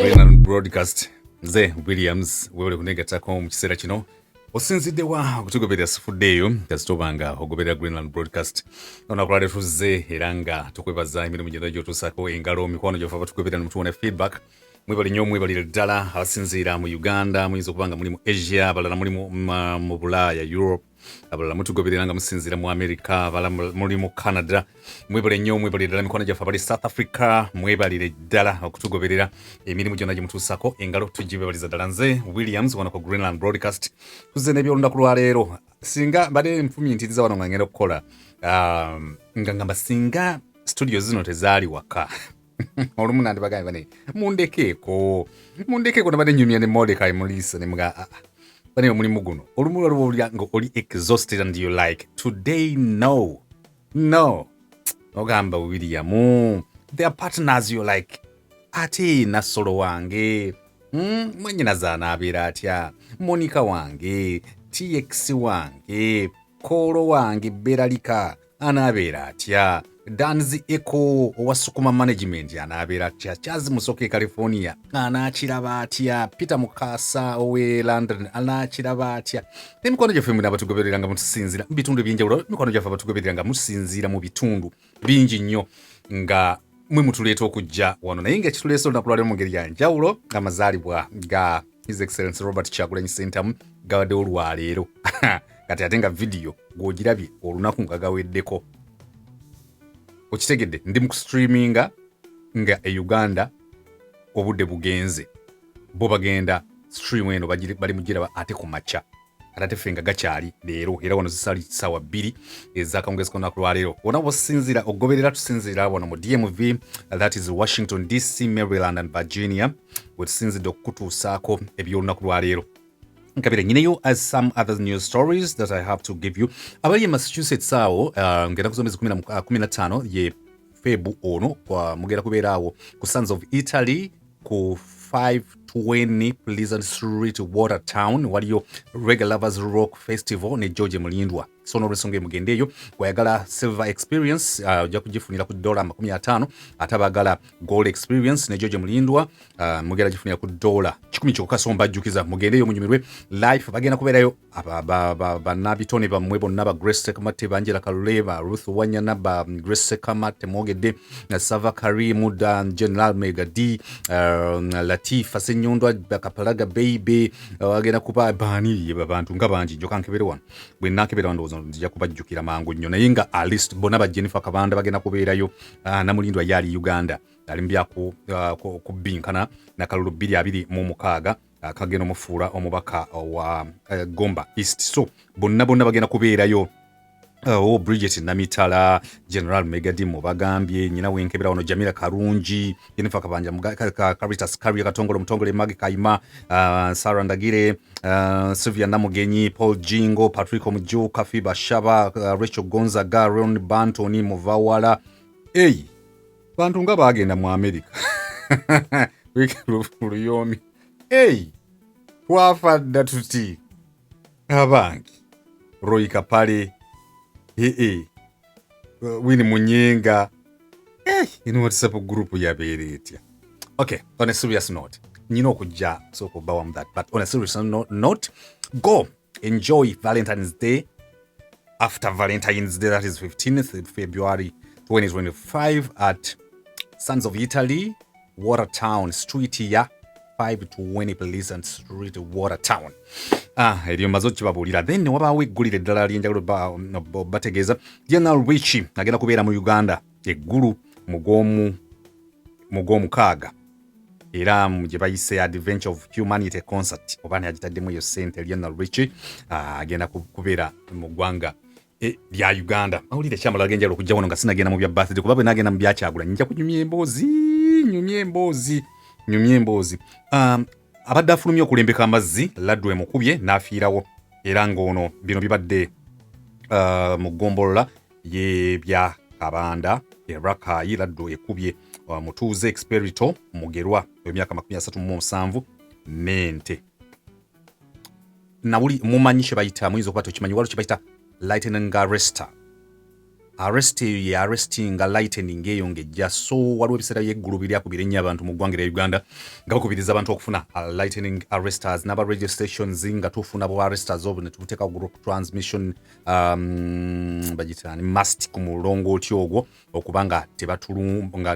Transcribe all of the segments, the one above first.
Greenland Broadcast nze Williams webale kunegatako mu kiseera kino osinziddewa okutugoberera sifuddeeyo kasitobanga ogoberera Greenland Broadcast onakulade tuzze era nga tukwebaza emirimu gyonna gy'otuusako engalo mikwano gyaffe abatugoberera nemutuwona feedback mwebale nnyo mwebalire ddala abasinziira mu Uganda muyinza okuba nga mulimu Asia abalala mulimu mu Bulaaya Europe abalala mutugoberera nga musinziira mu America abalala muli mu Canada mwebale nnyo mwebalire ddala mikwano gyaffe abali South Africa mwebalire ddala okutugoberera emirimu gyonna gyemutuusako engalo tugibebaliza ddala nze Williams wano ku Greenland Broadcast tuzze n'ebyolunaku lwa leero singa mbadde nfumiintiriza wano nga ngenda okukola nga ngamba singa studio zino tezaali waka olumu nandibagambye bane mundekeeko nabadde nnyumya ne Mordecai Mulisa ne mga bane omulimu guno olumu lwaliwo nga oli exhausted and you like today no ogamba William their partners you like ate Nasolo wange mwenyinaza anaabeera atya Monica wange TX wange Kolo wange Beralika anaabeera atya Danzi Echo owa Sukuma Management anaabeera atya Chazi Musoke California anaakiraba atya Peter Mukasa owe London anaakiraba atya emikono gyaffe mwina abatugoberera nga mutusinziira mu bitundu ebyenjawulo emikono gyaffe abatugoberera nga musinziira mu bitundu bingi nnyo nga mwe mutuleeta okujja wano naye nga kituleesa olunaku lwaleero mu ngeri ya njawulo amazaalibwa ga His Excellency Robert Kyagulanyi Ssentamu gawaddewo olwaleero kati ate nga vidiyo gw'ogirabye olunaku nga gaweddeko okitegedde ndi mu kustreaminga nga Uganda obudde bugenze bo bagenda stream eno bali mugiraba ate ku makya ate ffe nga gakyali leero era wano zisali ssaawa 2 ez'akawungezi k'olunaku lwaleero wona bosinzira ogoberera tusinzira wano mu DMV that is Washington DC, Maryland and Virginia wetusinzidde okukutuusaako eby'olunaku lwaleero nkabira nyineyo as some other news stories that I have to give you abali Massachusetts awo ngenda kuzomezi 15 ye Febu ono mugenda kubeera awo ku Sons of Italy ku 520 Pleasant Street Watertown waliyo Reggae Lovers Rock Festival ne George Mulindwa sono olw'ensonga emugendeeyo gwayagala silver experience ojja kugifunira ku $50 ate abagala gold experience ne George Mulindwa mugenda gifunira ku $10 kyokka so mbajjukiza mugendeeyo munyumirwe life bagenda kubeerayo bannabitone bammwe bonna ba Grace Sekamate Banjira Kaluleba Ruth Wanyana ba Grace Sekamate mwogedde Sava Karimu General Megadi Latifa Senyondwa Bakapalaga Baby bagenda kuba baani abantu nga bangi njoka nkebere wano bwe nakebera ndowooza nzija kubajjukira mangu nnyo naye nga alist bona ba Jennifer Kabanda bagenda kubeerayo Namulindwa yali Uganda ali mbyaku kubinkana na kalulu 226 kagenda mufuula omubaka wa Gomba East so bonna bagenda kubeerayo Bridget Namitala General Megadi mubagambye nyina wenkebera wano Jamila Karungi Jennifer Kabanja Caritas Karia Katongolo Mutongole Magi Kaima Sarah Ndagire Sylvia Namugenyi Paul Jingo Patrick Omuju Kafi Bashaba Rachel Gonzaga Ron Bantoni Muvawala bantu nga bagenda mu America Luyomi twafadda tuti abangi Roy Kapale Winnie Munyenga in WhatsApp group yabeera etya okay on a serious note nyina okujja soko bawam that but on a serious note go enjoy Valentine's Day after Valentine's Day that is 15th February 2025 at Sons of Italy Watertown Street ya 520 Pleasant Street Watertown eryo mazo kibabuulira then wabaawo eggulire eddala ly'enjawulo bategeeza Lionel Richie agenda kubeera mu Uganda eggulu mugw'omukaaga era gye bayise Adventure of Humanity concert oba ne agitaddemu eyo ssente Lionel Richie agenda kubeera mu ggwanga lya Uganda mawulire kyamala g'enjawulo okujja wano nga sinagenda mu bya birthday kuba bwe nagenda mu byakyagula njja kunyumya emboozi abadde afulumye okulembeka amazzi laddu emukubye n'afiirawo era ng'ono bino bibadde mu ggombolola y'ebya Kabanda Rakai laddu ekubye mutuuze Expirito Mugerwa emyaka 37 n'ente nawuli mumanyi kye bayita muyinza okuba tokimanyi waliwo kye bayita lightning arrester arrestinga lightning eyo ng'ejja, so waliwo ebiseera by'eggulu biri akubira ennyo abantu mu ggwanga lya Uganda nga bakubiriza abantu okufuna lightning arresters n'aba radio stations nga tufuna bo arresters obwo ne tubuteeka group transmission bagitani must ku mulongooti ogwo okuba nga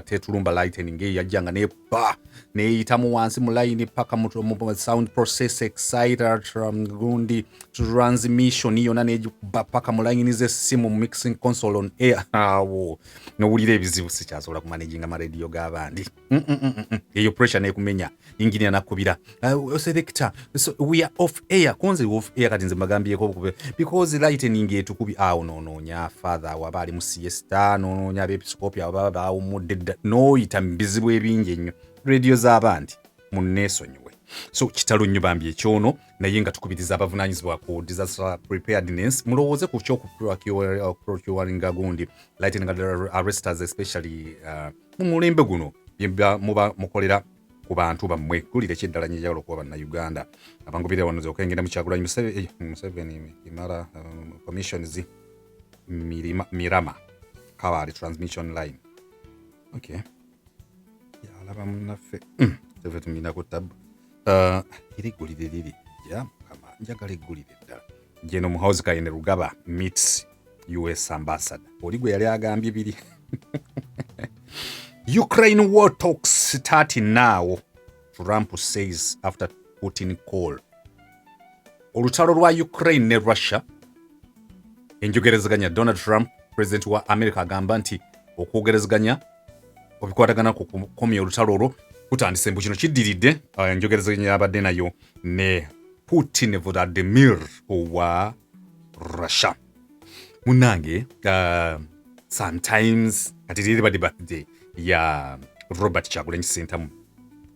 tetulumba lightning eyo yajjanga nepa neyitamu wansi mu line paka mu sound process exciter gundi transmission yonna nejikuba paka mu line z'essimu mu mixing console on air awo nowulira ebizibu sikyasobola kumanaginga amaradio g'abandi eyo pressure nekumenya engineer nakubira selector we are off air konze off air kati nze mbagambyeko because lightning etukubi awo nononya father wabali mu siesta nononya abepiskopi abo bawumudde noyita mbizibu ebingi ennyo radio z'abandi munneesonyiwe so kitalo nnyo bambi ekyono naye nga tukubiriza abavunanyizibwa ku disaster preparedness mulowooze ku kyokuprocuringa gundi lightning arresters especially mu mulembe guno muba mukolera ku bantu bammwe kulira ekyeddala nyejagulo kuba bannayuganda abangubira wano okengenda mu Kyagulanyi Museveni imara commissions mirama kawali transmission line okay yalaba munaffe teve tumina ku tab irigulire liri ja kama njagala igulire ddala jeno muhouse kayine Rugaba meets US ambassador oligwe yali agambye biri Ukraine war talks starting now, Trump says after Putin call. Olutalo lwa Ukraine ne Russia enjogerezaganya Donald Trump president wa America agamba nti okwogerezaganya obikwatagana ku komya olutalo olwo kutandise mbu kino kiddiridde enjogerezaganya yabadde nayo ne Putin Vladimir owa Russia. Munange sometimes katiriri badi birthday ya Robert Kyagulanyi Ssentamu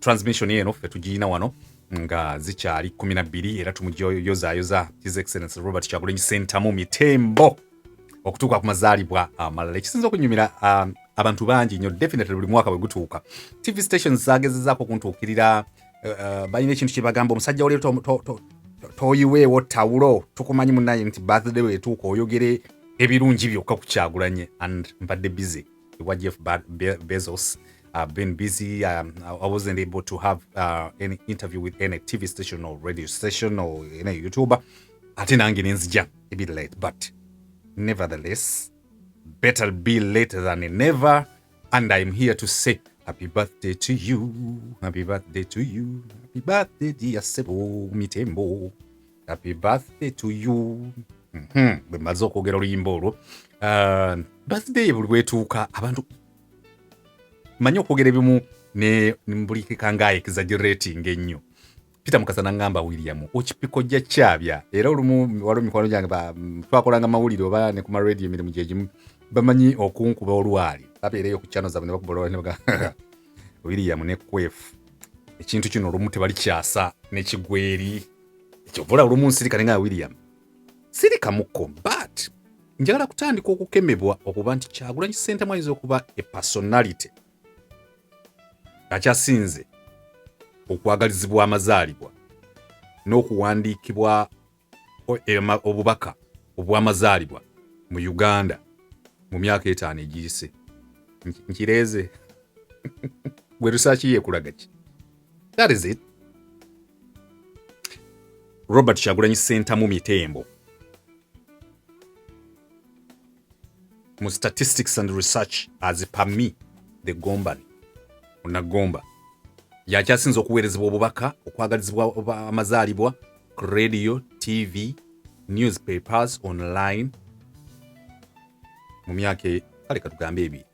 transmission yeno ffe tugiina wano nga zikyali 12 era tumujoyozayoza His Excellency Robert Kyagulanyi Ssentamu mitembo okutuuka ku mazaalibwa amalala ekisinza okunyumira abantu bangi nnyo definitely buli mwaka bwe gutuuka TV stations zagezezaako kuntuukirira balina ekintu kye bagamba omusajja wali toyiweewo tawulo tukumanyi munnaye nti birthday weetuuka oyogere ebirungi byokka ku Kyagulanyi and mbadde busy with Jeff Bezos. I've been busy. I wasn't able to have any interview with any TV station or radio station or any YouTuber. Atinangi nenzija a bit late, but nevertheless, better be late than never. And I'm here to say happy birthday to you. Happy birthday to you. Happy birthday, dear Sebo Mitembo. Happy birthday to you. Bemaze okwogera oluyimba olwo birthday buli lwetuuka abantu manyi okwogera ebimu ne mbulikika nga exaggerating ennyo. Peter Mukasa n'angamba William okipiko jja kyabya era olumu waliwo mikwano gyange twakolanga mawulire oba ne ku ma radio emirimu gye gimu bamanyi okunkuba olwali babeereyo ku channel zaabwe ne bakuba ne baga William ne kwefu ekintu kino olumu tebalikyasa n'ekigweri ekyovula olumu nsirika ne nga William sirika mukko but njagala kutandika okukemebwa okuba nti Kyagulanyi Ssentamu ayinza okuba a personality akyasinze okwagalizibwa amazaalibwa n'okuwandiikibwa obubaka obw'amazaalibwa mu Uganda mu myaka 5 egiyise nkireeze gwe research yeekulaga ki that is it. Robert Kyagulanyi Ssentamu mitembo mu statistics and research as per me the gombani onagomba yakyasinza okuweerezebwa obubaka okwagalizibwa amazaalibwa ku radio, TV, newspapers, online mu myaka kale katugambe ebiri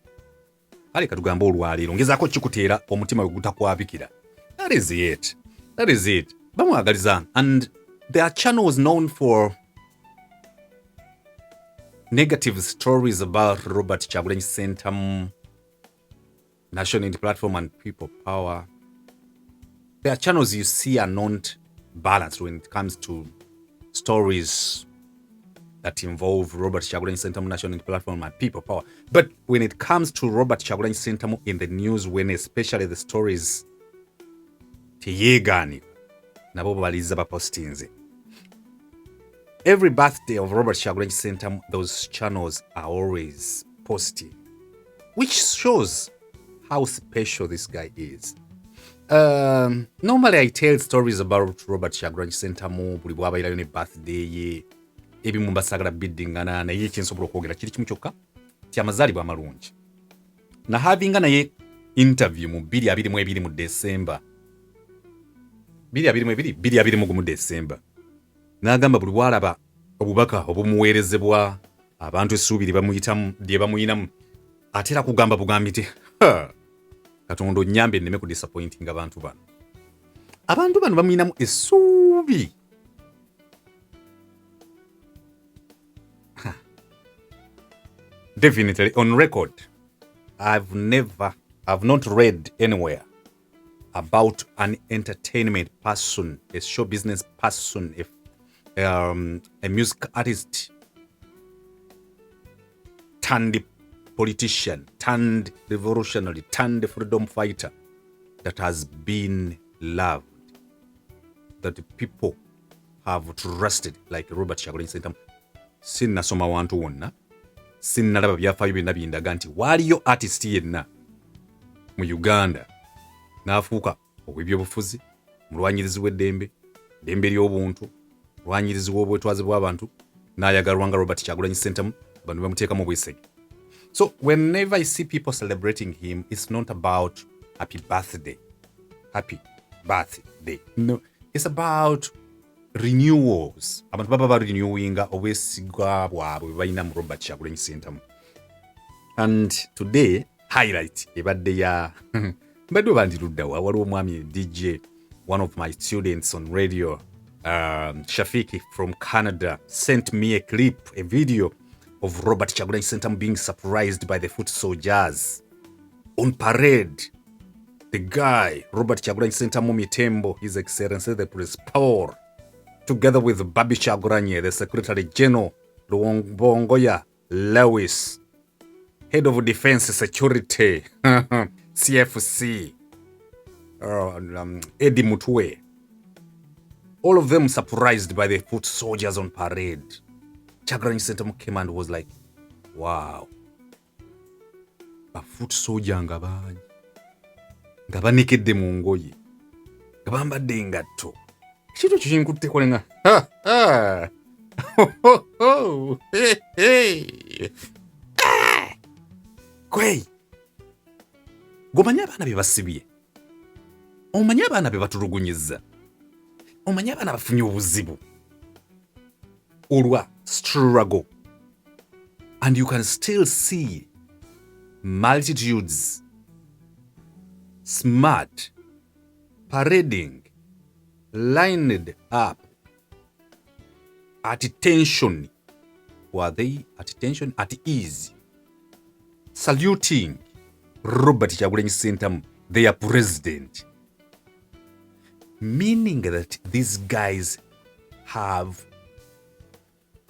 kale katugambe olwaleero ngezaako kikuteera omutima gwe gutakwabikira. That is it bamwagaliza and their channel was known for negative stories about Robert Kyagulanyi Ssentamu, National Unity Platform and People Power. Their channels you see are not balanced when it comes to stories that involve Robert Kyagulanyi Ssentamu, National Unity Platform and People Power. But when it comes to Robert Kyagulanyi Ssentamu in the news, when especially the stories teyeegani nabo baliza bapostinze every birthday of Robert Kyagulanyi Ssentamu, those channels are always posting, which shows how special this guy is. Normally I tell stories about Robert Kyagulanyi Ssentamu buli bwabairayo ne birthday ye ebimu mbasagala biddingana naye ekyensobola okwogera kiri kimu kyokka ti amazaalibwa amalungi na havinga naye interview mu 2022 mu December 2022 mu December n'agamba buli bwalaba obubaka obumuweerezebwa abantu essuubi lye bamuyinamu atera kugamba bugambi ti Katonda onnyambe nneme ku disappointing abantu bano bamuyinamu essuubi. Definitely on record, I've not read anywhere about an entertainment person, a show business person, a music artist turned politician, turned revolutionary, turned freedom fighter that has been loved, that people have trusted like Robert Kyagulanyi Ssentamu. Sinnasoma wantu wonna, sinnalaba byafaayo byonna bindaga nti waaliyo artist yenna mu Uganda n'afuuka ow'ebyobufuzi, mulwanyirizi w'eddembe, ddembe ly'obuntu, mulwanyirizi w'obwetwaze bw'abantu, n'ayagalwa nga Robert Kyagulanyi Ssentamu, bano bamuteekamu obwesige. So whenever I see people celebrating him, it's not about happy birthday. No, it's about renewals. Abantu baba renewinga obwesigwa bwabwe balina mu Robert Kyagulanyi Ssentamu. And today highlight ebadde ya mbadde bandiruddawa waliwo omwami DJ, one of my students on radio, Shafiki from Canada, sent me a clip, a video of Robert Kyagulanyi Ssentamu being surprised by the foot soldiers on parade. The guy, Robert Kyagulanyi Ssentamu Mitembo, His Excellency the Principal, together with Bobi Kyagulanyi, the Secretary General, Luwongoya Lewis, Head of Defense Security, CFC, Eddie Mutwe, all of them surprised by the foot soldiers on parade. Kyagulanyi Ssentamu came and was like, wow, a foot soldier nga banekedde mu ngoye nga bambadde engatto kintu kinkutteko lenga kwei gomanyi abaana be basibye, omanyi abaana be batulugunyizza, omanyi abaana bafunye obuzibu olwa struggle, and you can still see multitudes smart parading, lined up at attention. Were they at attention? At ease, saluting Robert Kyagulanyi Ssentamu, their president, meaning that these guys have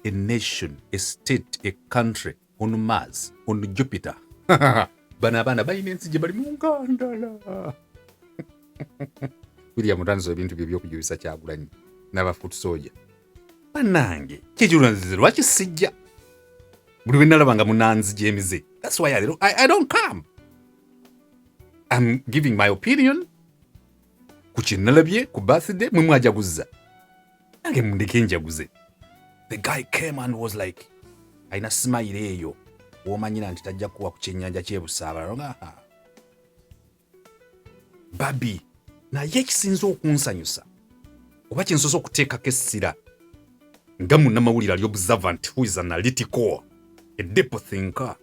a nation, a state, a country on Mars, on Jupiter. Bana balina ensi gye bali mu ngandala. William Tanzo ebintu bye by'okujulisa Kyagulanyi n'abafuuti soja. Bannange kyekirunzize lwaki sijja buli we nalaba nga munanzi gyemize. That's why I don't come. I'm giving my opinion ku kye nalabye ku birthday mwe mwajaguza. Nange mundeke njaguze. The guy came and was like, aina smile eyo womanyira nti tajja kuwa ku kyennyanja ky'ebusaabala. Bobi naye ekisinza okunsanyusa oba kyensoza okuteekako essira nga munnamawulire ali observant who is analytical, a deep thinker.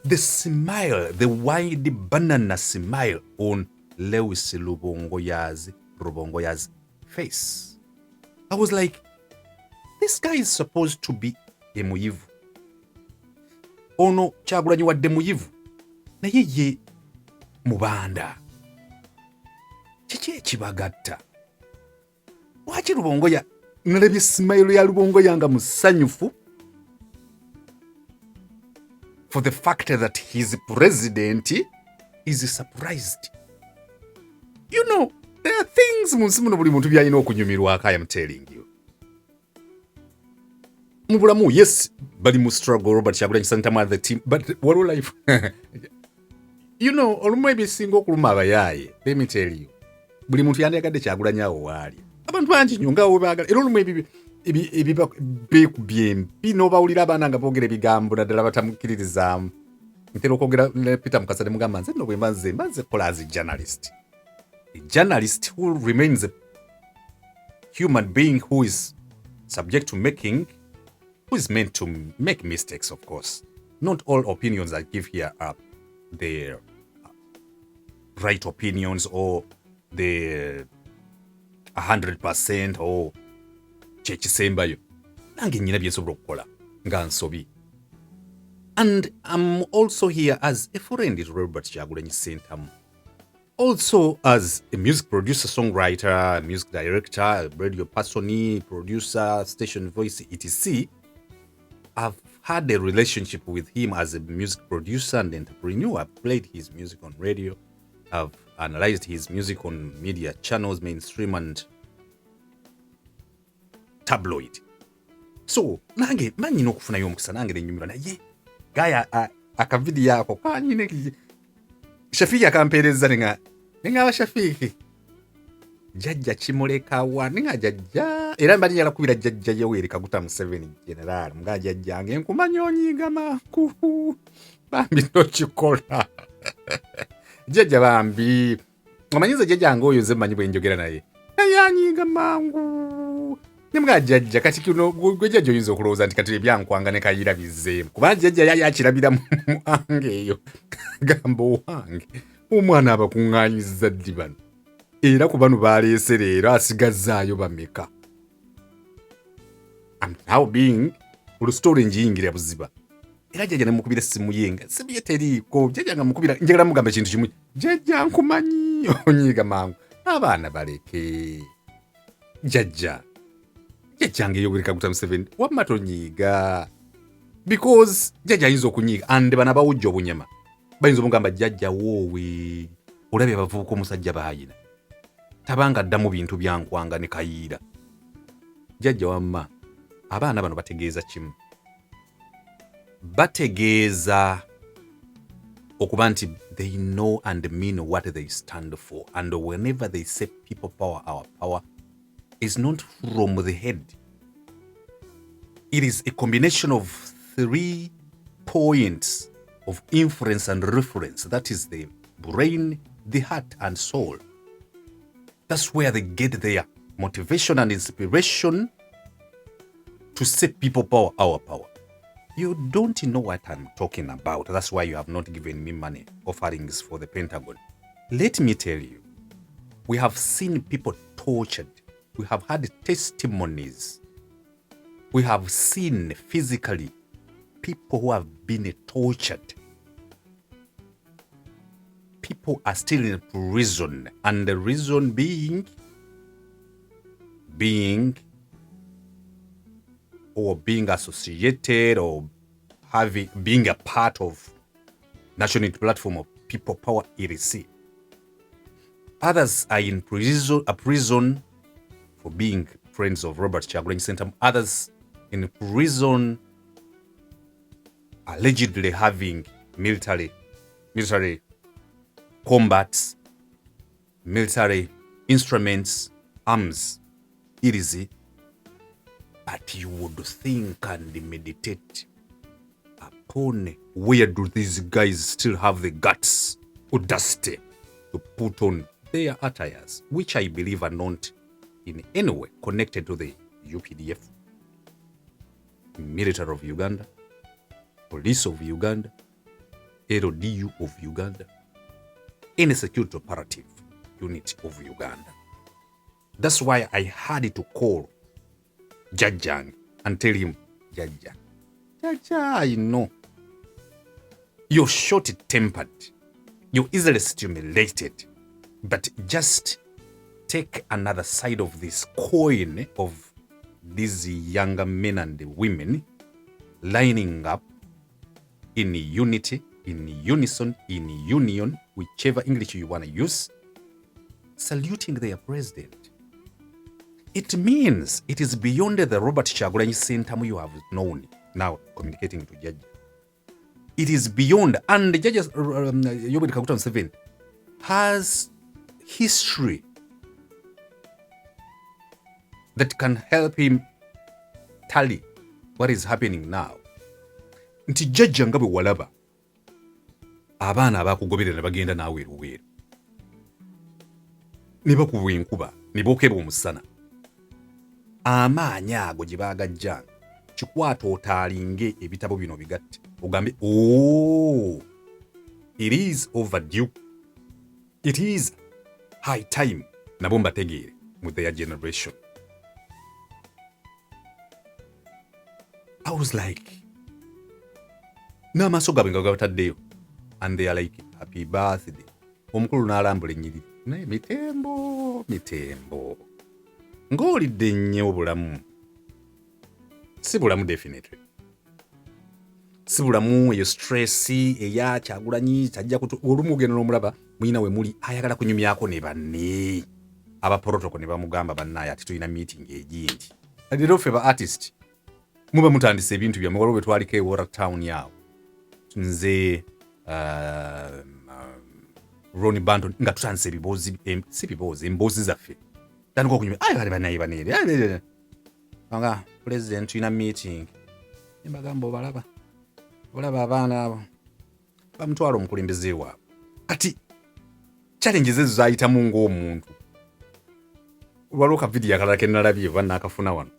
The smile, the wide banana smile on Lewis Rubongoya's face. I was like, this guy is supposed to be a muyivu. Ono Kyagulanyi wadde muyivu naye ye mubanda. Kiki ekibagatta? Lwaki Rubongoya nalabye smile ya Rubongoya nga musanyufu for the fact that his president is surprised. You know, there are things mu nsi muno buli muntu by'alina okunyumirwako, I am telling you. Mubulamu, yes, bali mu struggle Robert Kyagulanyi Ssentamu at the team, but what life you know, olumu ebisinga okuluma abayaaye, let me tell you, buli muntu yandiyagadde Kyagulanyi awo waali, abantu bangi nnyo nga webaagala, era olumu ebiba beekubye empi n'obawulira abaana nga boogera ebigambo naddala batamukkiririzaamu. Ntera okwogera ne Peter Mukasa ne mugamba nze nno bwe mbanze kola as a journalist who remains a human being who is subject to who is meant to make mistakes, of course. Not all opinions I give here are the right opinions or the 100% or kyekisembayo. Nange nnyina bye nsobola okukola nga nsobi. And I'm also here as a friend to Robert Kyagulanyi Ssentamu. Also as a music producer, songwriter, music director, a radio person, producer, station voice, etc. I've had a relationship with him as a music producer and entrepreneur. I've played his music on radio. I've analyzed his music on media channels, mainstream and tabloid. So, nange manyina okufunayo omukisa nange nenyumirwa naye gaya akavidi yako kanyine Shafiki akampeereza nengaba Shafiki jajja kimulekawa nenga jajja era mbali yala kubira jajja Yoweri Kaguta Museveni general mga jajja nge nkumanya onyiga mangu bambi tokikola jajja bambi amanyiza jajja ngoyo nze manyi bwe njogera naye yanyiga mangu nemga jajja kati kino gwe jajja oyinza okulowooza nti kati ebyankwanga ne kayira bizeemu kuba jajja yali akirabira mu ange eyo gamba owange omwana abakuŋŋaanyizza ddi bano era ku bano baleese leero asigazaayo bameka. I'm now being olustory njiyingira buziba era jajja nemukubira essimu yenga sibiye teriiko jajja nga mukubira njagala mugamba kintu kimu jajja nkumanyi onyiga mangu abaana baleke jajja jajjange Yoweri Kaguta Museveni wamma tonyiiga because jajja ayinza okunyiiga and bana bawujja obunyama bayinza omugamba jajja woowe olabye abavubuka omusajja baayina tabanga ddamu bintu byankwanga ne kayiira jajja wamma abaana bano bategeeza kimu bategeeza okuba nti they know and mean what they stand for and whenever they say people power our power is not from the head. It is a combination of 3 points of influence and reference. That is the brain, the heart, and soul. That's where they get their motivation and inspiration to say people power our power. You don't know what I'm talking about. That's why you have not given me money offerings for the Pentagon. Let me tell you, we have seen people tortured. We have had testimonies. We have seen physically people who have been tortured. People are still in prison, and the reason being associated or being a part of national platform of people power ERC. Others are in prison for being friends of Robert Kyagulanyi Ssentamu. Others in prison allegedly having military combats, military instruments, arms, etc. But you would think and meditate upon where do these guys still have the guts, audacity to put on their attires, which I believe are not in any way connected to the UPDF, military of Uganda, police of Uganda, LDU of Uganda, any security operative unit of Uganda. That's why I had to call Jajjang and tell him, Jajja, I know you're short-tempered, you're easily stimulated, but just take another side of this coin of these younger men and women lining up in unity, in unison, in union, whichever English you want to use, saluting their president. It means it is beyond the Robert Kyagulanyi Center you have known now communicating to Judge. It is beyond, and the Judge Yoweri Kaguta Museveni has history that can help him tally what is happening now. Nti Judge nga bwe walaba abaana abakugoberera ne bagenda naawe eruweero ne bakubwa enkuba ne bookebwa omusana, amaanyi ago gye baagajjanga kikwata otaalinge ebitabo bino bigatte ogambe it is overdue, it is high time nabo mbategeere mu their generation. I was like, n'amaaso gaabwe nga gabataddeyo, and they are like happy birthday. Omukulu n'alambula ennyiriri naye mitembo ng'olidde nnyo obulamu. Si bulamu definitely, si bulamu eyo stress eya Kyagulanyi tajja olumu ogenda n'omulaba muyina we muli ayagala kunyumyako ne banne aba protocol ne bamugamba bannaye ati tulina meeting egindi. Leero ffe ba artist muba mutandise ebintu byammwe waliwo bwe twaliko ewora town yawo nze Ronnie Banton nga tutandise ebiboozi si biboozi emboozi zaffe tandika okunyumya bali bannaye baneere nga president tulina meeting embagamba olaba abaana abo bamutwala omukulembeze waabwe. Kati challenges ezo zayitamu ng'omuntu. Waliwo ka video akalala ke nalabye bannaakafuna wano,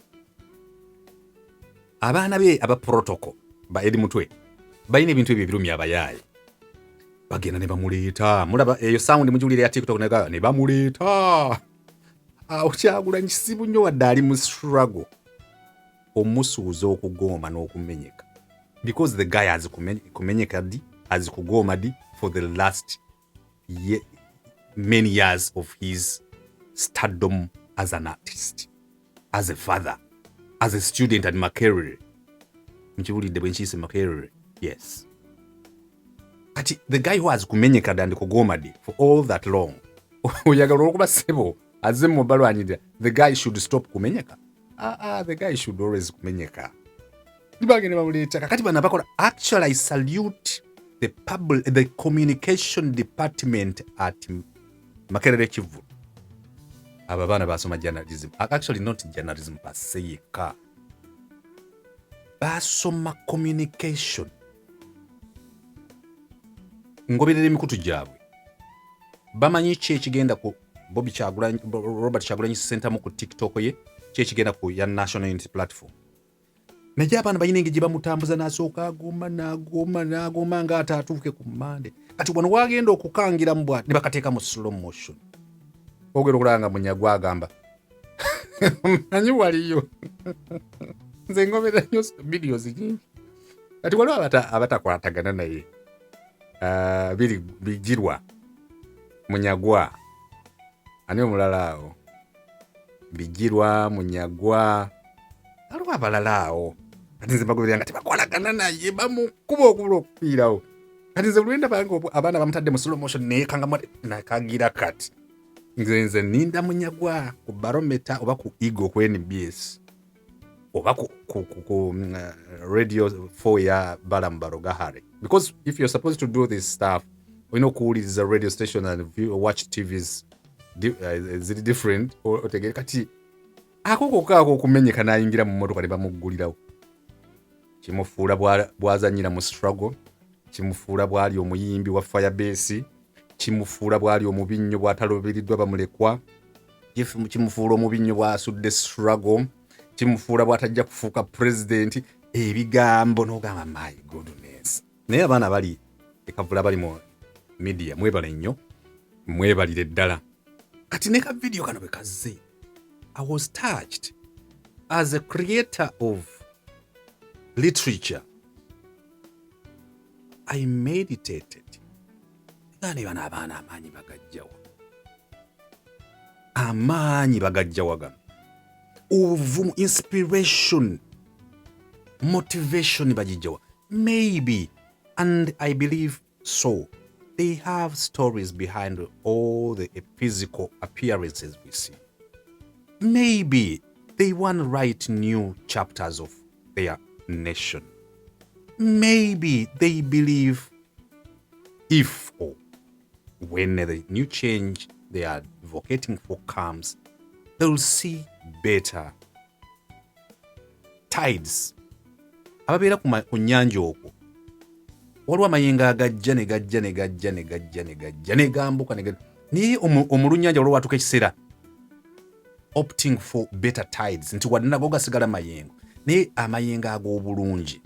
abaana be aba protocol ba Edi Mutwe balina ebintu ebyo ebirumya abayaaye, bagenda ne bamuleeta. Mulaba eyo sound mugiwulira ya TikTok ne bamuleeta. Kyagulanyi kisibu nnyo wadde ali mu struggle omusuuza okugooma n'okumenyeka, because the guy has kumenyeka di has kugooma di for the last many years of his stardom as an artist, as a father, as a student at Makerere. Mkiwulidde bwe nkiyise Makerere? Yes. Kati the guy who has kumenyeka and kugooma di for all that long, oyagala okuba sebo aze mu balwanyirira, the guy should stop kumenyeka. The guy should always kumenyeka. Nibagene bamuleeta kakati bana bakola. Actually, I salute the communication department at Makerere Kivu. Aba bana basoma journalism. Actually, not journalism per se. Basoma communication. Ngoberera emikutu gyabwe. Bamanyi ki ekigenda ku Bobi Kyagulanyi, Robert Kyagulanyi Center mu ku TikTok ye, ki ekigenda ku ya National Unity Platform. Naye abaana balina engeri gye bamutambuza n'asooka agoma ng'ate atuuke ku mmande. Kati wano wagenda okukangira mu bwati ne bakateeka mu slow motion. Ogera okulaba nga Munyagwa agamba manyi waliyo nze ngoberera nnyo videos nyingi. Kati waliwo abatakwatagana naye Bijirwa, Munyagwa, ani omulala awo, Bijirwa, Munyagwa, aliwo abalala awo. Kati nze bagoberera nga tebakolagana naye bamukuba okubula okufiirawo. Kati nze lwenda bange abaana bamutadde mu slow motion neyekangamu nakagira kati. Nze ninda Munyagwa ku Barometer oba ku Eagle ku NBS oba ku Radio 4 ya Balambaro Gahare. Because if you're supposed to do this stuff, we know cool is a radio station and watch TVs is it different or tegere kati akoko kako kumenyeka nayingira mu motoka ne bamuggulirawo. Kimufuula bwazanyira mu struggle, kimufuula bwali omuyimbi wa Firebase, kimufuula bwali omubinnyo bwatalobereddwa bamulekwa, kimufuula omubinnyo bwasudde struggle, kimufuula bwatajja kufuuka president. Ebigambo n'ogamba my goodness. Naye abaana bali ekavula bali mu media mwebale nnyo, mwebalire ddala. Kati ne ka video kano bwe kazze, I was touched as a creator of literature. I meditated. Ngane bana abaana amaanyi bagajjawa gano. Uvumu, inspiration, motivation bagijjawa. Maybe, and I believe so, they have stories behind all the physical appearances we see. maybe they want to write new chapters of their nation. Maybe they believe if or when the new change they are advocating for comes, they will see better tides. Ababeera ku nnyanja okwo waliwo amayengo agajja ne gajja ne gajja ne gajja ne gajja ne gambuka naye omulunnyanja waliwo watuuka ekiseera opting for better tides nti wadde nago gasigala mayengo naye amayengo ag'obulungi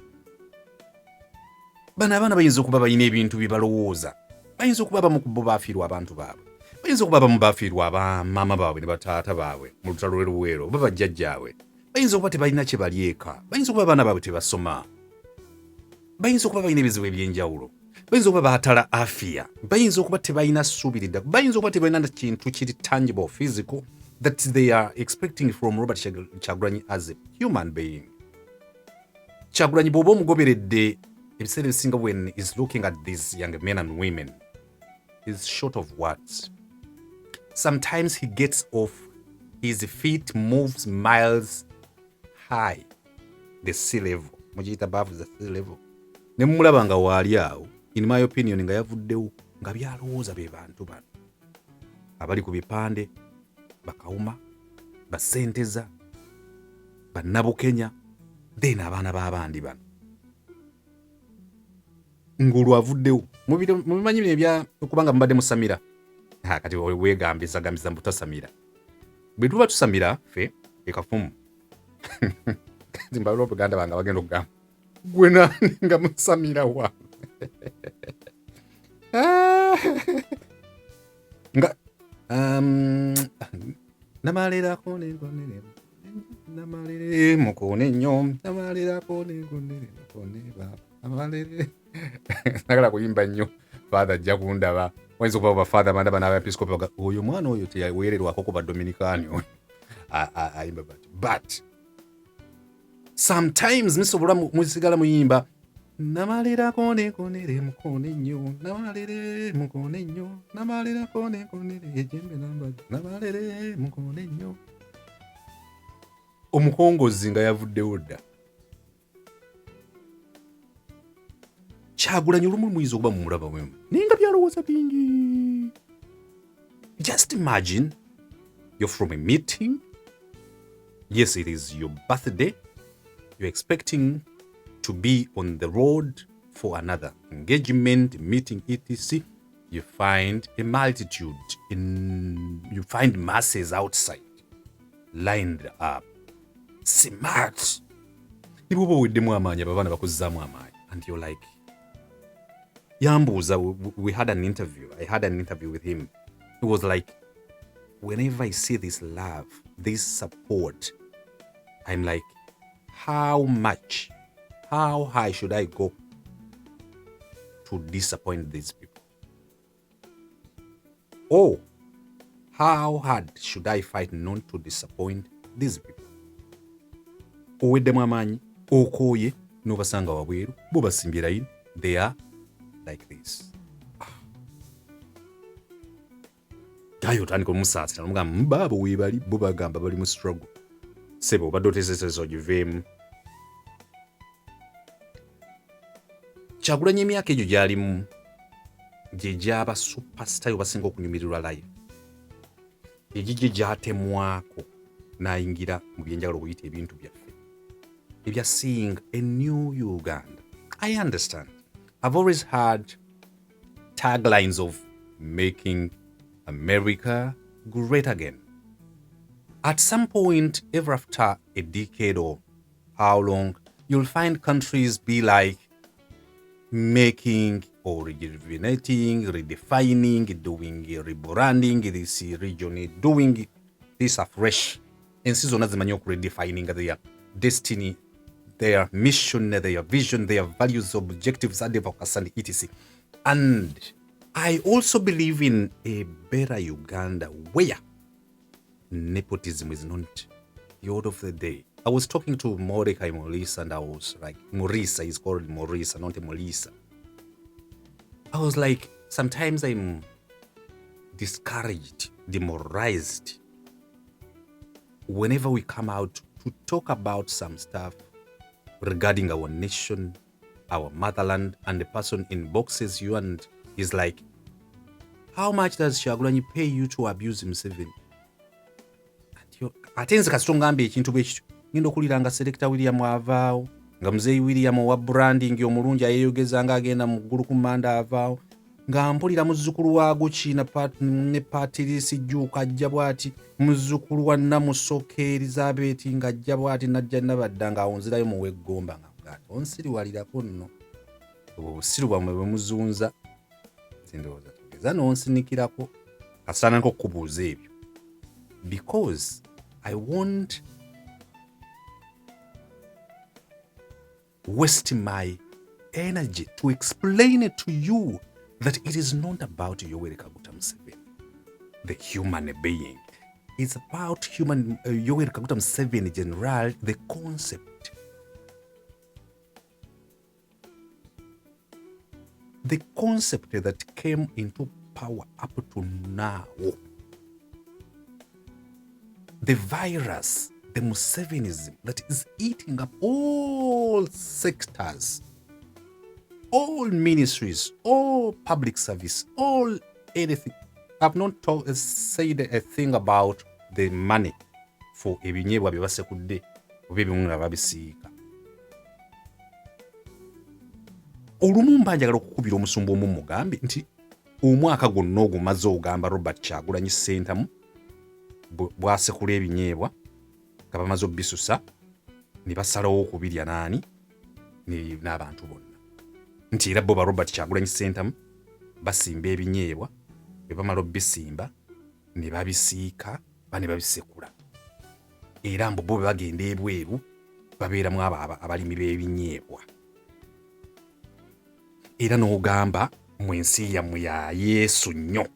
bano abaana bayinza okuba balina ebintu bye balowooza, bayinza okuba abamu ku bo baafiirwa abantu baabwe, bayinza okuba abamu baafiirwa abamaama baabwe ne bataata baabwe mu lutalo lw'eruweero oba bajjajjaabwe, bayinza okuba tebalina kye bali eka, bayinza okuba abaana baabwe tebasoma, bayinza okuba balina ebizibu eby'enjawulo, bayinza okuba baatala afiya, bayinza okuba tebalina ssuubi lidda, bayinza okuba tebalina kintu kiri tangible physical that they are expecting from Robert Kyagulanyi as a human being. Kyagulanyi bw'oba omugoberedde ebiseera ebisinga when is looking at these young men and women, he's short of words. Sometimes he gets off his feet, moves miles high, the sea level. Mugiyita above the sea level. Ne mulaba nga waali awo, in my opinion, nga yavuddewo nga byalowooza be bantu bano abali ku bipande, bakawuma, basenteza, bannabukenya, then abaana b'abandi bano ngulu avuddewo mubimanyi bino ebya okubanga mubadde musamira kati weegambiza mbutasamira bwe tuba tusamira ffe ekafumu kati mbawula obuganda bange bagenda okugamba gwe nani nga musamira wa nga namalirako nengonere namalire mukone nnyo namalirako nengonere mukone baba namalire nagala kuyimba nnyo father ajja kundaba wayinza okuba bafather bandaba n'abaepiscopi oyo mwana oyo teyaweererwako ku badominikaani oyo ayimba but sometimes musobola musigala muyimba namalirako nengonere mukone nnyo namalire mukone nnyo namalirako nengonere ejembe nambali namalire mukone nnyo omukongozi nga yavuddewo dda. Kyagulanyi olumu muyinza okuba mumulaba wemu naye nga byalowooza bingi. Just imagine you're from a meeting. Yes, it is your birthday. You're expecting to be on the road for another engagement, meeting, etc. You find a multitude, you find masses outside, lined up, smart. Nibuba weddemu amaanyi abaana bakuzzaamu amaanyi and you're like, Yambuza, I had an interview with him. He was like, whenever I see this love, this support, I'm like, how high should I go to disappoint these people? Or how hard should I fight not to disappoint these people? Oweddemu amaanyi, okooye, n'obasanga wabweru, bo basimbye line, they are like this. Gayo otandika omusaasira nomugamba mubaabo weebali, bo bagamba bali mu struggle. Sebo obadde oteeseseza ogiveemu. Kyagulanyi emyaka egyo gy'alimu gye gy'aba superstar basinga okunyumirirwa live. Egigye gy'atemwako n'ayingira mu byenjagala okuyita ebintu byaffe ebya seeing a new Uganda. I understand. I've always had taglines of making America great again. At some point, ever after a decade or how long, you'll find countries be like making or rejuvenating, redefining, doing rebranding this region, doing this afresh. Ensi zonna zimanyi okuredefining their destiny, their mission, their vision, their values, objectives, advocacy, and etc. And I also believe in a better Uganda where nepotism is not the order of the day. I was talking to Mordecai Morisa and I was like, Morisa is called Morisa, not Molisa. I was like, sometimes I'm discouraged, demoralized whenever we come out to talk about some stuff regarding our nation, our motherland, and the person inboxes you and is like, how much does Kyagulanyi pay you to abuse Museveni? Ate nze kasito ngambye ekintu bwe kityo ngenda okulira nga Selector William avaawo, nga Muzeeyi William owa branding omulungi ayeyogeza nga agenda mu ggulu ku Manda avaawo, nga mpulira muzzukulu wa Gucci ne Patrice Jjuuka ajja bw'ati, muzzukulu wa Namusoke Elizabeth nga ajja bw'ati najja nabadda nga awunzirayo mu Weggomba nga bw'ati onsiriwalirako nno obusiru bwamwe bwe muzunza sindowooza tugeza n'onsinikirako kasaana nko okubuuza ebyo because I won't waste my energy to explain it to you that it is not about Yoweri Kaguta Museveni, the human being. It's about Yoweri Kaguta Museveni general, the concept. The concept that came into power up to now. The virus, the Musevenism that is eating up all sectors, all ministries, all public service, all anything. I've not said a thing about the money for ebinyeebwa bye basekudde oba ebimu nga babisiika. Olumu mba njagala okukubira omusumba omu mugambe nti omwaka gwonna ogumaze ogamba Robert Kyagulanyi Ssentamu bwasekula ebinyeebwa nga bamaze obisusa ne basalawo okubirya naani n'abantu bonna nti era bo ba Robert Kyagulanyi Ssentamu basimba ebinyeebwa bwe bamala obisimba ne babisiika ba ne babisekula era mbu bo bwe bagenda ebweru babeeramu abalimi b'ebinyeebwa era n'ogamba mu ensi yammwe ya Yesu nnyo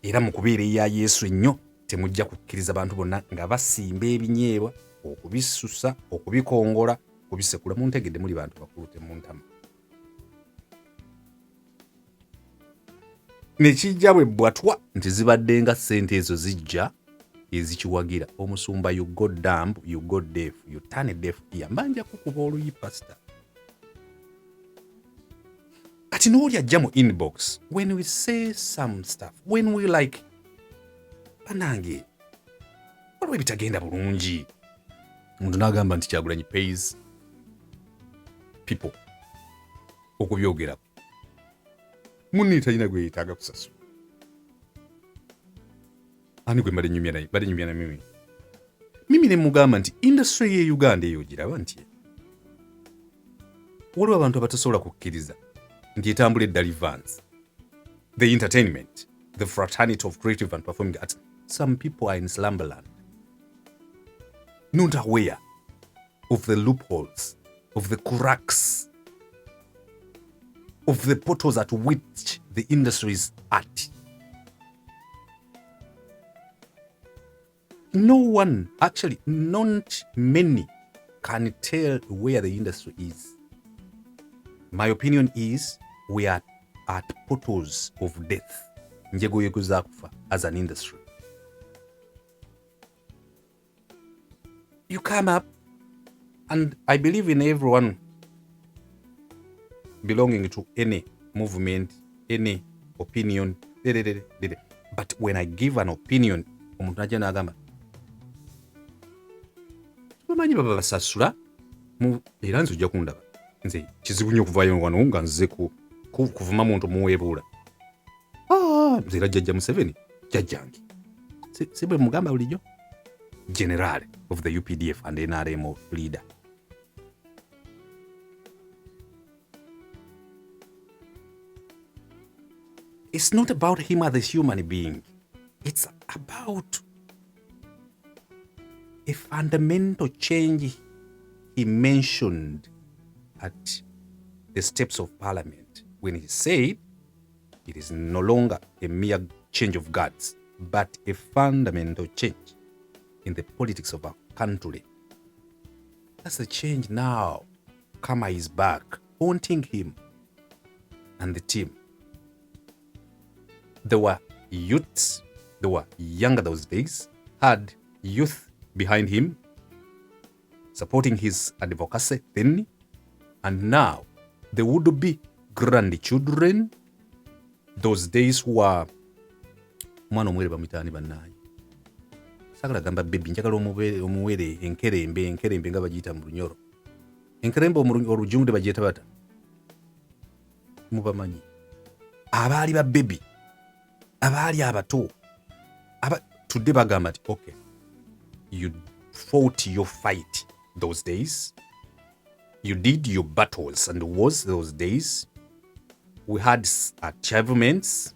era mu kubeera eya Yesu ennyo temujja kukkiriza bantu bonna nga basimba ebinyeebwa okubisusa okubikongola okubisekula muntegedde muli bantu bakulu temuntama nekijja bwe bwatwa nti zibadde nga ssente ezo zijja ezikiwagira omusumba you go dumb you go deaf you turn a deaf ear mbanja kukuba oluyi pastor kati n'oli ajja mu inbox when we say some stuff when we like banange waliwo ebitagenda bulungi omuntu n'agamba nti Kyagulanyi pays people okubyogerako munni talina gwe yeetaaga kusasula ani gwe balenyumya na mimi ne mugamba nti industry ye Uganda eyo giraba nti waliwo abantu abatasobola kukkiriza nti etambula edda Rivans, the entertainment, the fraternity of creative and performing arts. Some people are in slumberland, not aware of the loopholes, of the cracks, of the portals at which the industry is at. No one, actually, not many can tell where the industry is. My opinion is we are at portals of death. Njego zakufa as an industry. You come up, and I believe in everyone belonging to any movement, any opinion. But when I give an opinion, omuntu najja n'agamba bamanyi baba basasula era nze ojja kundaba nze kizibu nnyo okuvaayo wano nga nze kuvuma muntu muweebuula nze era jjajja Museveni jjajjange si bwe mugamba bulijjo general of the UPDF and NRM leader. It's not about him as a human being. It's about a fundamental change he mentioned at the steps of parliament when he said it is no longer a mere change of guards, but a fundamental change in the politics of our country. That's the change now. Kama is back, haunting him and the team. They were youths, they were younger those days, had youth behind him, supporting his advocacy then, and now there would be grandchildren. Those days who are mwana omwere bamwitaani bannaye sagala gamba bebi njagala omuwere enkerembe nga bagiyita mu lunyoro enkerembe olujunde bagiyita bata mubamanyi abaali ba bebi abaali abato tudde bagamba nti okay, you fought your fight those days, you did your battles and wars those days, we had achievements,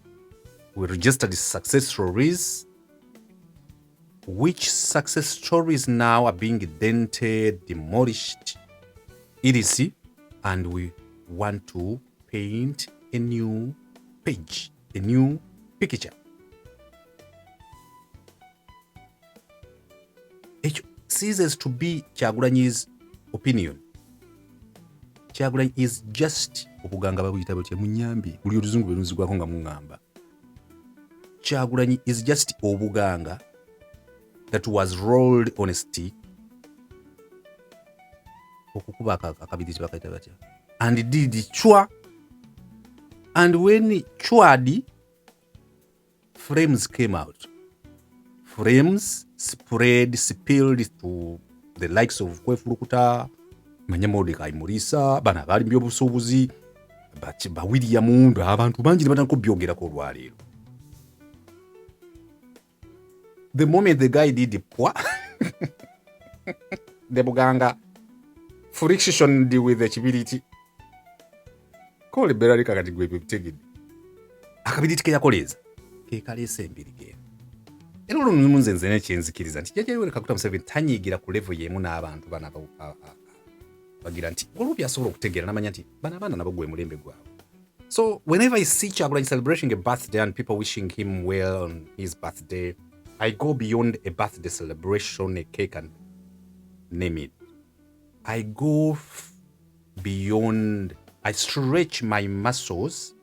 we registered success stories, which success stories now are being dented, demolished, etc. And we want to paint a new page, a new picture. It ceases to be Kyagulanyi's opinion. Kyagulanyi is just okuganga babuyita butya munyambi buli oluzungu lwenuzigwako nga muŋŋamba. Kyagulanyi is just obuganga that was rolled on a stick okukuba akabiri tibakaita batya and did chwa, and when chwadi flames came out, flames spilled to the likes of Kwefulukuta, Manyamodeka Murisa, bana bali byobusuubuzi ba William Mundu, abantu bangi batandika kubyogerako olwaleero. The moment the guy did the poa, the buganga friction with the chibiliti kole berali kakati gwe bitegede akabiditi ke yakoleza ke kalese embiri ge era olwo nze nze nekyenzikiriza nti jjajja yoweri kaguta Museveni tanyigira ku level yemu n'abantu bana bagira nti olubya asobola okutegeera n'amanya nti bana abaana nabo gwe mulembe gwabwe. So whenever I see Kyagulanyi celebrating a birthday and people wishing him well on his birthday, I go beyond a birthday celebration, a cake and name it. I go beyond, I stretch my muscles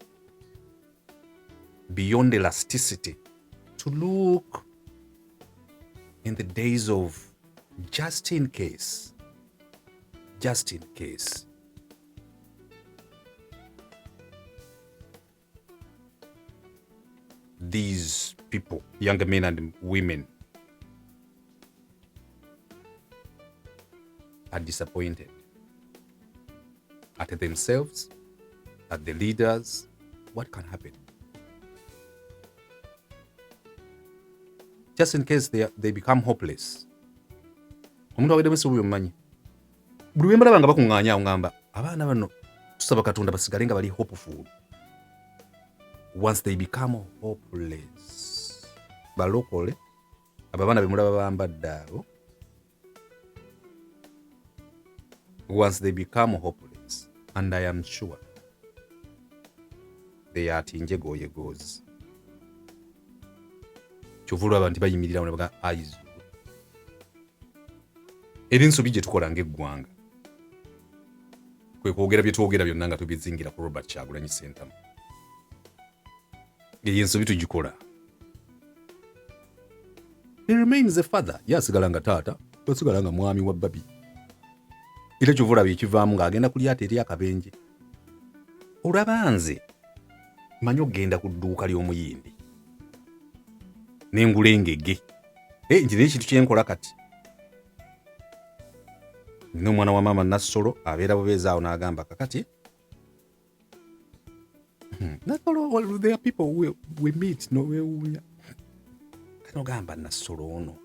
beyond elasticity to look in the days of just in case. These people, younger men and women, are disappointed at themselves, at the leaders. What can happen? Just in case they become hopeless. Omuntu awedde mwesi obuyo mmanyi. Buli wembalaba nga bakuŋŋaanya awo ngamba abaana bano tusaba Katonda basigale nga bali hopeful. Once they become hopeless, balokole abo abaana bemulaba bambadde abo. Once they become hopeless, and I am sure they are tinjegoyegozi. Kyovulwa abantu bayimirira ne baga aizu. Era ensobi gye tukola ng'eggwanga kwe kwogera bye twogera byonna nga tubizingira ku Robert Kyagulanyi Ssentamu. Eyo ensobi tugikola. He remains a father. Yasigala nga taata, yasigala nga mwami wa babi. Era kyovula byekivaamu ng'agenda ku lyato eri akabenje. Olaba nze manyi okgenda ku dduuka ly'omuyindi n'engula engege. Nti n'ekintu kyenkola kati. Nina omwana wa maama Nassolo abeera bubeezi awo n'agamba kakati. Nassolo, there are people we meet nowewuunya. Kati ogamba Nassolo ono.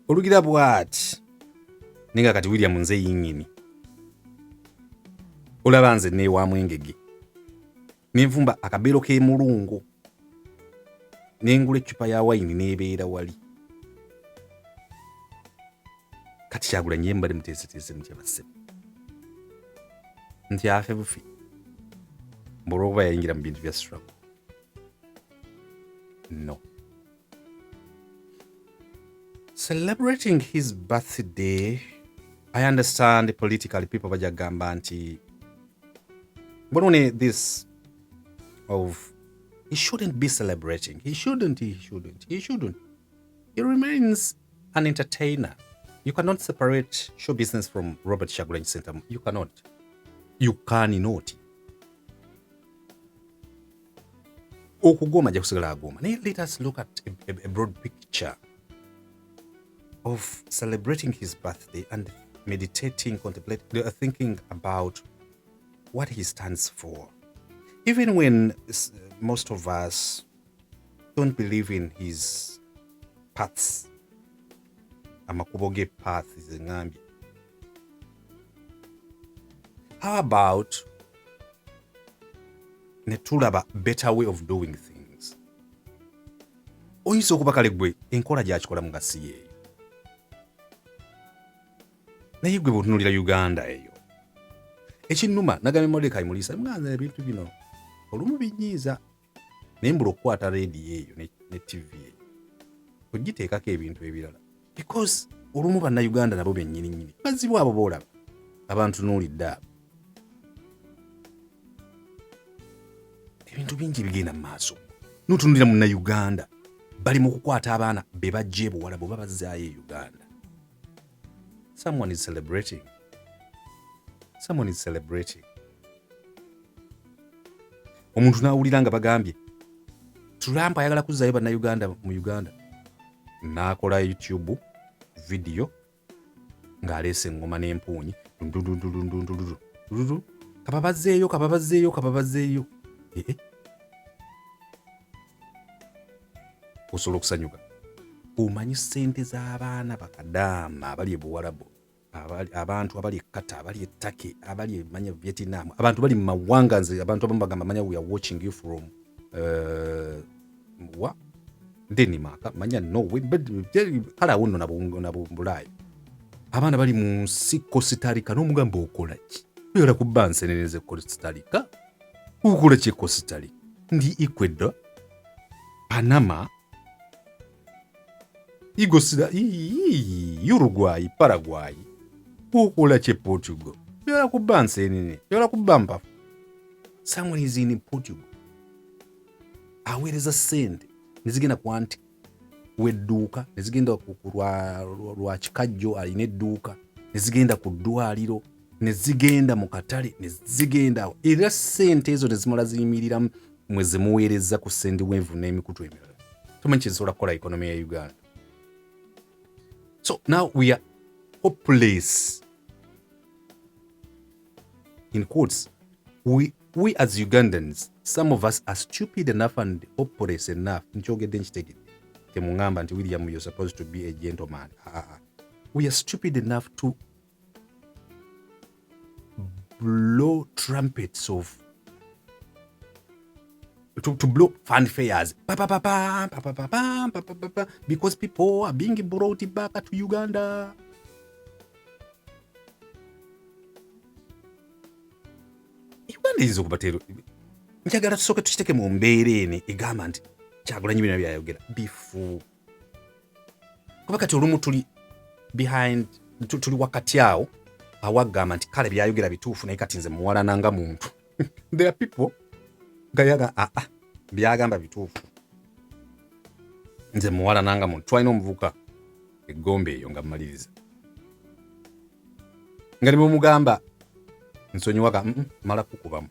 Olugira bw'ati. Ninga kati William nze yingini. Olaba nze neewaamu engege. Nenvumba akabeero k'emulungu. Nengula eccupa ya wayini n'ebeera wali. Kati Kyagulanyi yembale muteeseteese mutya bassebo. Nti afe bufi. Mbulwa yayingira mu bintu bya struggle. No. Celebrating his birthday, I understand politically people bajagamba nti but this of he shouldn't be celebrating. He shouldn't. he remains an entertainer. You cannot separate show business from Robert Kyagulanyi Ssentamu. You cannot. You cannot. Okugoma jakusigala agoma. Let us look at a broad picture of celebrating his birthday and meditating, contemplating, thinking about what he stands for. Even when most of us don't believe in his paths, amakuboge path is ngambi. How about netulaba better way of doing things? Oyinza okuba kale gwe enkola gyakikola mu gasi yeeyo. Naye gwe bw'otunuulira Uganda eyo. Ekinnuma nagambye Mordecai Mulisa mwanza ebintu bino olumu binyiiza naye mbula okukwata reediyo eyo ne TV eyo ogiteekako ebintu ebirala because olumu bannayuganda nabo bennyininyini bazibu abo boolaba abantu tunuulidde abo ebintu bingi bigenda mu maaso n'otunuulira munnayuganda bali mu kukwata abaana be bajja ebuwala bwe babazaayo e Uganda. Someone is celebrating. Omuntu n'awulira nga bagambye Trump ayagala kuzzaayo bannayuganda mu Uganda n'akola YouTube video ng'aleese engoma n'empuunyi kababazeeyo osobola okusanyuka. Omanyi ssente z'abaana bakadaama abali e Buwarabu, abantu abali e Kata, abali e Turkey, abali e manya Vietnam, abantu bali mu mawanga nze abantu abamu bagamba manya we are watching you from Denmark, manya Norway, kale awo nno nabo Bulaaya. Abaana bali mu nsi Costa Rica n'omugamba okola ki? Oyagala kubba nsenene ze Costa Rica? Okola ki Costa Rica? Ndi Ecuador, Panama, Igosira, Uruguay, Paraguay, okola ki Portugal? Oyagala kubba nsenene, oyagala kubba mpafu. Someone is in Portugal. Aweereza ssente nezigenda ku anti w'edduuka, nezigenda lwa kikajjo alina edduuka, nezigenda ku ddwaliro, nezigenda mu katale, nezigenda era ssente ezo nezimala ziyimirira mwe zimuweereza ku ssente wenvu n'emikutu emirala. Tomanyi kyezisobola kukola economy ya Uganda. So now we are hopeless. In quotes, we as Ugandans, some of us are stupid enough and hopeless enough. Nchogedde nkitegedde. Temungamba nti William, you're supposed to be a gentleman. We are stupid enough to blow trumpets of to blow fanfares because people are being brought back to Uganda. Uganda is okubatero. Njagala tusooke tukiteke mu mbeera eno egamba nti Kyagulanyi bino byayogera bifu. Kuba kati olumu tuli behind, tuli wakati awo awagamba nti kale byayogera bituufu naye kati nze muwala nanga muntu. There are people gayaga byagamba bituufu nze muwala nanga muntu. Twalina omuvuka eggombe eyo nga mmaliriza nga ne bwemugamba nsonyiwaga mala kukubamu.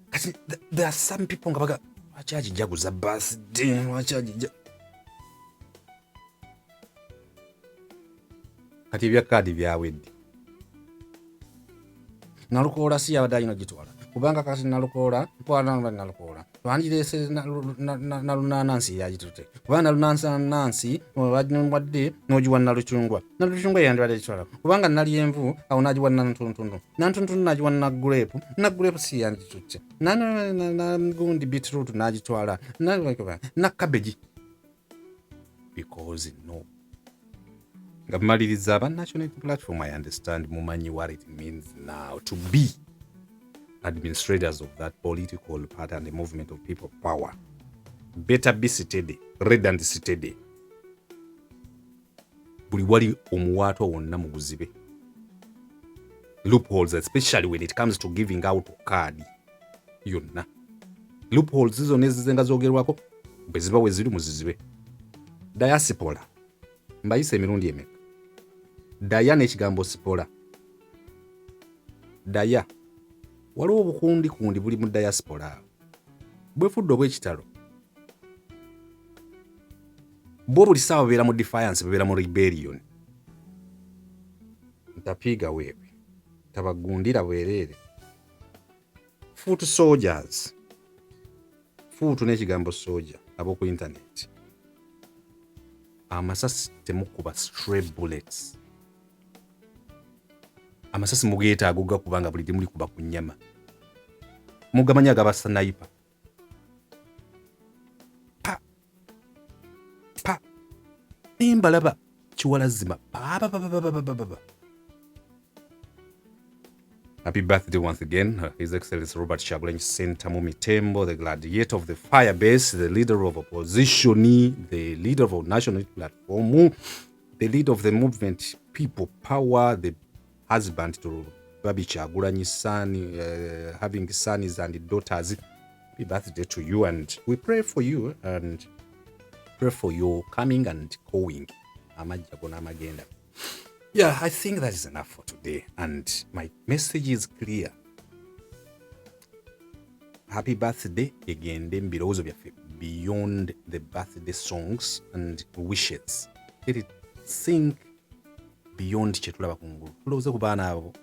Kati there are some people nga baga lwaki agijaguza birthday, lwaki agija kati ebya kaadi byawedde. Nalukoola si yabadde alina gitwala kubanga kati nalukoola nalukoola twandireese nalunaanansi yagitute kubanga nalunaansi wadde n'ogiwa nalucungwa yandibadde gitwala kubanga nali envu awo nagiwa nantuntuntu nagiwa naguleepu si yagitute nagundi beetroot nagitwala na cabbage because no. Nga maliriza aba National Platform, I understand mumanyi what it means now to be administrators of that political party and the movement of people power. Better be seated, red and seated. Buli wali omuwaato wonna mu buzibe. Loopholes, especially when it comes to giving out card. Yonna. Loopholes izo nezizenga zogerwako bwe ziba we ziri muzizibe. Diaspora mbayise emirundi emeka. Daya n'ekigambo sipola. Daya waliwo obukundi buli mu diaspora. Bwefudde obw'ekitalo bo buli ssaawa babeera mu defiance, babeera mu rebellion. Ntapiiga weewe tabagundira bwereere. Foot soldiers, fuutu n'ekigambo soja ab'oku internet. Amasasi temukuba stray bullets. Amasasi mugeetaaga okugakubanga buli muli kuba ku nnyama. Mugamanya agaba sniper. Pa pa embalaba kiwalazima. Happy birthday once again, His Excellency Robert Kyagulanyi Ssentamu Mitembo, the gladiator of the fire base, the leader of opposition, the leader of our national platform, the leader of the movement People Power, the husband to Bobi Kyagulanyi's son, having sons and daughters. Happy birthday to you, and we pray for you and pray for your coming and going. Yeah, I think that is enough for today, and my message is clear. Happy birthday again, then birowoozo byaffe beyond the birthday songs and wishes. Let it sink beyond kyetulaba kungulu. Tulowooze ku baana abo.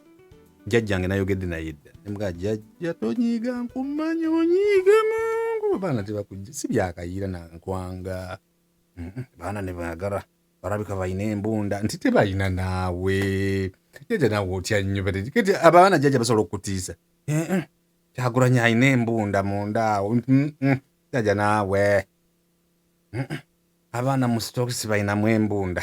Jjajjange nayogedde naye dda. Nemugaa jjajja tonyiiga nkumanyi onyiige mangu. Baana tebakujja. Si byakayiira na nkwanga. Baana ne baagala. Barabika balina embunda. Nti tebalina naawe. Jjajja naawe otya nnyo. Kati abaana jjajja basobola okutiisa. Kyagulanyi alina embunda munda awo. Jjajja naawe. Abaana mu stokisi balinamu embunda.